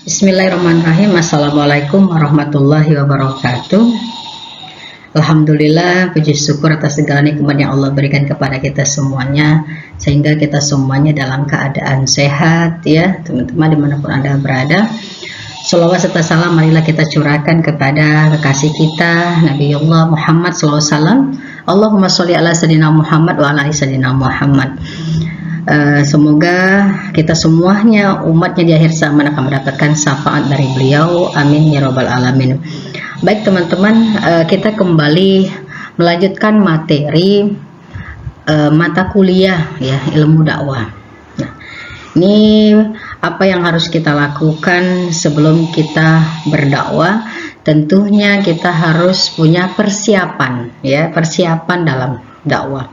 Bismillahirrahmanirrahim. Assalamualaikum warahmatullahi wabarakatuh. Alhamdulillah, puji syukur atas segala nikmat yang Allah berikan kepada kita semuanya, sehingga kita semuanya dalam keadaan sehat ya teman-teman, dimanapun Anda berada. Shalawat serta salam marilah kita curahkan kepada kekasih kita Nabiullah Muhammad SAW. Allahumma sholli ala sayyidina Muhammad wa ala ali sayyidina Muhammad. Semoga kita semuanya umatnya di akhir zaman akan mendapatkan syafaat dari beliau, amin ya robbal alamin. Baik teman-teman, kita kembali melanjutkan materi mata kuliah ya, ilmu dakwah. Nah, ini apa yang harus kita lakukan sebelum kita berdakwah? Tentunya kita harus punya persiapan ya, persiapan dalam dakwah.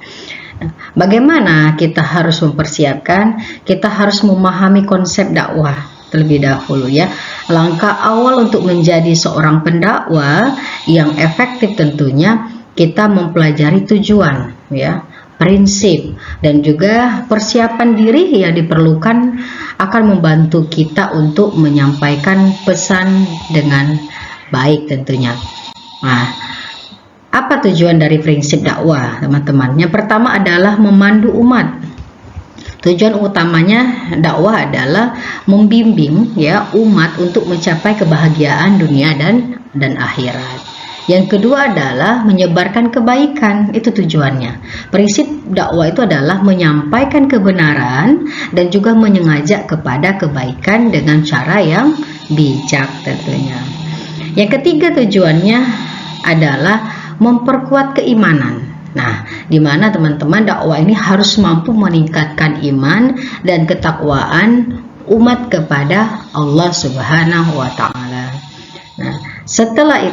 Bagaimana kita harus mempersiapkan? Kita harus memahami konsep dakwah terlebih dahulu ya. Langkah awal untuk menjadi seorang pendakwah yang efektif tentunya kita mempelajari tujuan ya, prinsip dan juga persiapan diri yang diperlukan akan membantu kita untuk menyampaikan pesan dengan baik tentunya. Nah, apa tujuan dari prinsip dakwah, teman-teman? Yang pertama adalah memandu umat. Tujuan utamanya dakwah adalah membimbing ya umat untuk mencapai kebahagiaan dunia dan akhirat. Yang kedua adalah menyebarkan kebaikan, itu tujuannya. Prinsip dakwah itu adalah menyampaikan kebenaran dan juga mengajak kepada kebaikan dengan cara yang bijak tentunya. Yang ketiga tujuannya adalah memperkuat keimanan. Nah, di mana teman-teman dakwah ini harus mampu meningkatkan iman dan ketakwaan umat kepada Allah Subhanahu wa taala. Nah, setelah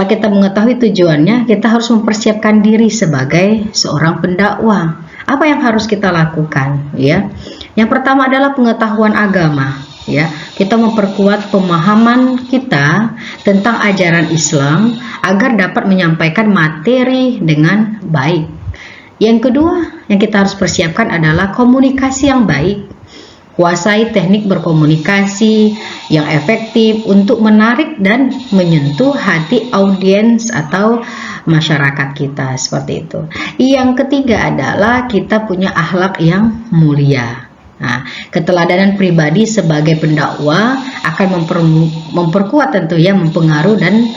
kita mengetahui tujuannya, kita harus mempersiapkan diri sebagai seorang pendakwah. Apa yang harus kita lakukan ya? Yang pertama adalah pengetahuan agama. Ya, kita memperkuat pemahaman kita tentang ajaran Islam agar dapat menyampaikan materi dengan baik. Yang kedua yang kita harus persiapkan adalah komunikasi yang baik. Kuasai teknik berkomunikasi yang efektif untuk menarik dan menyentuh hati audiens atau masyarakat kita, seperti itu. Yang ketiga adalah kita punya akhlak yang mulia. Nah, keteladanan pribadi sebagai pendakwah akan memperkuat tentunya, mempengaruhi dan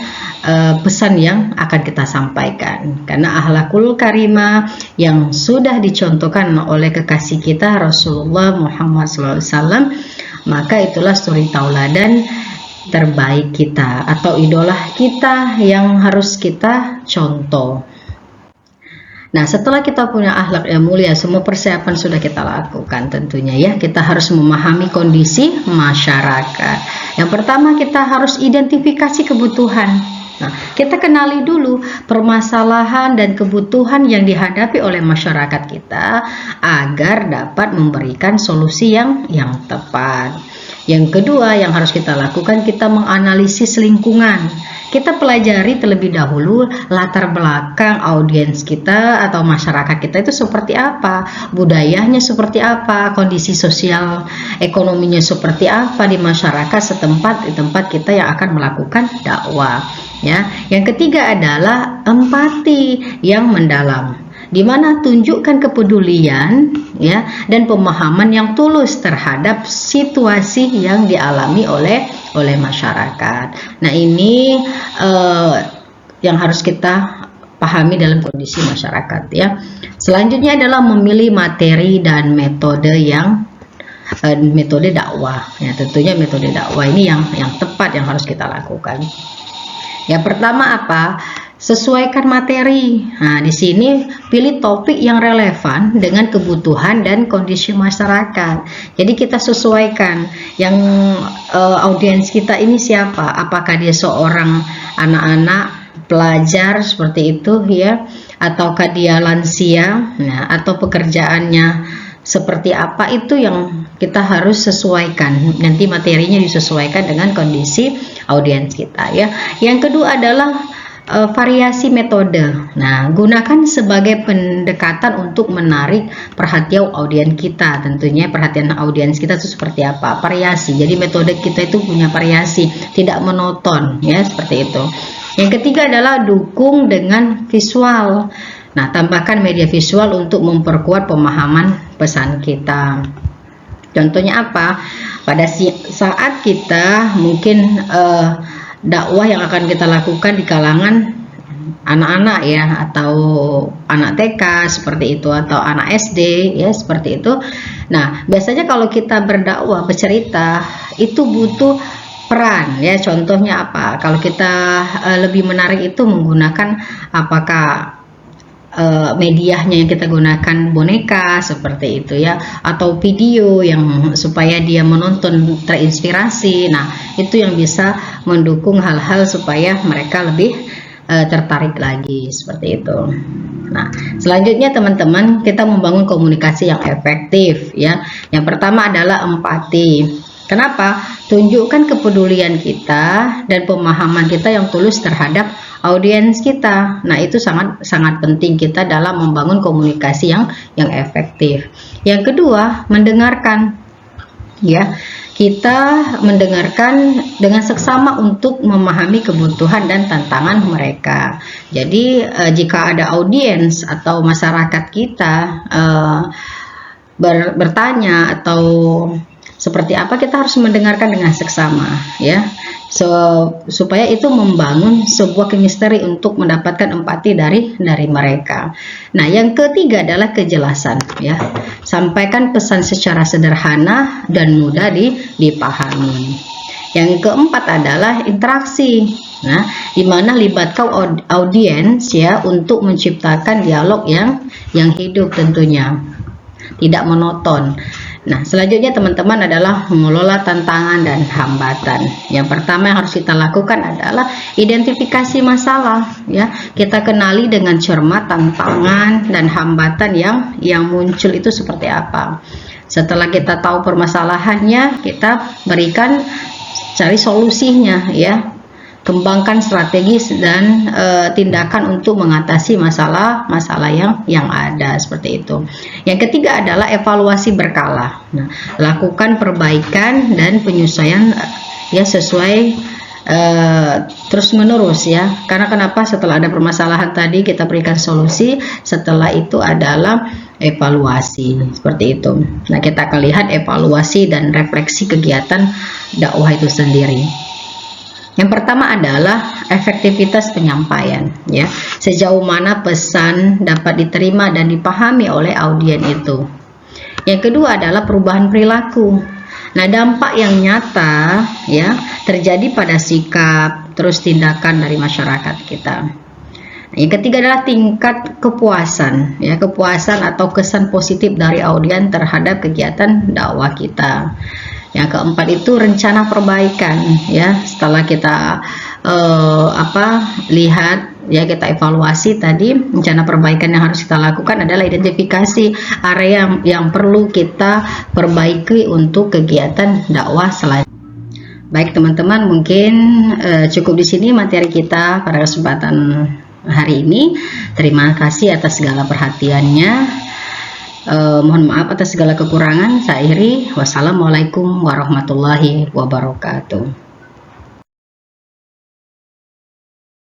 pesan yang akan kita sampaikan. Karena akhlakul karimah yang sudah dicontohkan oleh kekasih kita Rasulullah Muhammad SAW, maka itulah suri tauladan terbaik kita atau idola kita yang harus kita contoh. Nah, setelah kita punya akhlak yang mulia, semua persiapan sudah kita lakukan tentunya ya. Kita harus memahami kondisi masyarakat. Yang pertama kita harus identifikasi kebutuhan. Nah, kita kenali dulu permasalahan dan kebutuhan yang dihadapi oleh masyarakat kita agar dapat memberikan solusi yang tepat. Yang kedua yang harus kita lakukan, kita menganalisis lingkungan. Kita pelajari terlebih dahulu latar belakang audiens kita atau masyarakat kita itu seperti apa, budayanya seperti apa, kondisi sosial ekonominya seperti apa di masyarakat setempat, di tempat kita yang akan melakukan dakwah ya. Yang ketiga adalah empati yang mendalam, di mana tunjukkan kepedulian ya dan pemahaman yang tulus terhadap situasi yang dialami oleh masyarakat. Nah, ini yang harus kita pahami dalam kondisi masyarakat ya. Selanjutnya adalah memilih materi dan metode metode dakwah ya. Tentunya metode dakwah ini yang tepat yang harus kita lakukan. Yang pertama apa? Sesuaikan materi. Nah, di sini pilih topik yang relevan dengan kebutuhan dan kondisi masyarakat. Jadi kita sesuaikan yang audiens kita ini siapa? Apakah dia seorang anak-anak pelajar seperti itu ya, ataukah dia lansia? Nah, atau pekerjaannya seperti apa, itu yang kita harus sesuaikan. Nanti materinya disesuaikan dengan kondisi audiens kita ya. Yang kedua adalah variasi metode. Nah, gunakan sebagai pendekatan untuk menarik perhatian audiens kita. Tentunya perhatian audiens kita itu seperti apa? Variasi. Jadi metode kita itu punya variasi, tidak monoton ya, seperti itu. Yang ketiga adalah dukung dengan visual. Nah, tambahkan media visual untuk memperkuat pemahaman pesan kita. Contohnya apa? Pada saat kita mungkin dakwah yang akan kita lakukan di kalangan anak-anak ya, atau anak TK seperti itu, atau anak SD ya, seperti itu. Nah, biasanya kalau kita berdakwah, bercerita, itu butuh peran ya. Contohnya apa? Kalau kita lebih menarik itu menggunakan apakah medianya yang kita gunakan boneka seperti itu ya, atau video yang supaya dia menonton terinspirasi. Nah, itu yang bisa mendukung hal-hal supaya mereka lebih tertarik lagi seperti itu. Nah, selanjutnya teman-teman, kita membangun komunikasi yang efektif ya. Yang pertama adalah empati. Kenapa? Tunjukkan kepedulian kita dan pemahaman kita yang tulus terhadap audiens kita. Nah, itu sangat penting kita dalam membangun komunikasi yang efektif. Yang kedua, mendengarkan. Ya, kita mendengarkan dengan seksama untuk memahami kebutuhan dan tantangan mereka. Jadi, jika ada audiens atau masyarakat kita bertanya atau seperti apa, kita harus mendengarkan dengan seksama ya, supaya itu membangun sebuah chemistry untuk mendapatkan empati dari mereka. Nah, yang ketiga adalah kejelasan ya. Sampaikan pesan secara sederhana dan mudah dipahami. Yang keempat adalah interaksi. Nah, di mana libatkan audiens ya untuk menciptakan dialog yang hidup tentunya, tidak monoton. Nah, selanjutnya teman-teman adalah mengelola tantangan dan hambatan. Yang pertama yang harus kita lakukan adalah identifikasi masalah ya. Kita kenali dengan cermat tantangan dan hambatan yang muncul itu seperti apa. Setelah kita tahu permasalahannya, kita cari solusinya ya. Kembangkan strategi dan tindakan untuk mengatasi masalah yang ada seperti itu. Yang ketiga adalah evaluasi berkala. Nah, lakukan perbaikan dan penyesuaian ya sesuai terus menerus ya. Karena kenapa? Setelah ada permasalahan tadi kita berikan solusi, setelah itu adalah evaluasi seperti itu. Nah, kita akan lihat evaluasi dan refleksi kegiatan dakwah itu sendiri. Yang pertama adalah efektivitas penyampaian ya. Sejauh mana pesan dapat diterima dan dipahami oleh audiens itu. Yang kedua adalah perubahan perilaku. Nah, dampak yang nyata ya terjadi pada sikap terus tindakan dari masyarakat kita. Yang ketiga adalah tingkat kepuasan ya, kepuasan atau kesan positif dari audiens terhadap kegiatan dakwah kita. Yang keempat itu rencana perbaikan ya. Setelah kita lihat ya, kita evaluasi tadi, rencana perbaikan yang harus kita lakukan adalah identifikasi area yang perlu kita perbaiki untuk kegiatan dakwah selanjutnya. Baik teman-teman, mungkin cukup di sini materi kita pada kesempatan hari ini. Terima kasih atas segala perhatiannya. Mohon maaf atas segala kekurangan. Saya akhiri. Wassalamualaikum warahmatullahi wabarakatuh.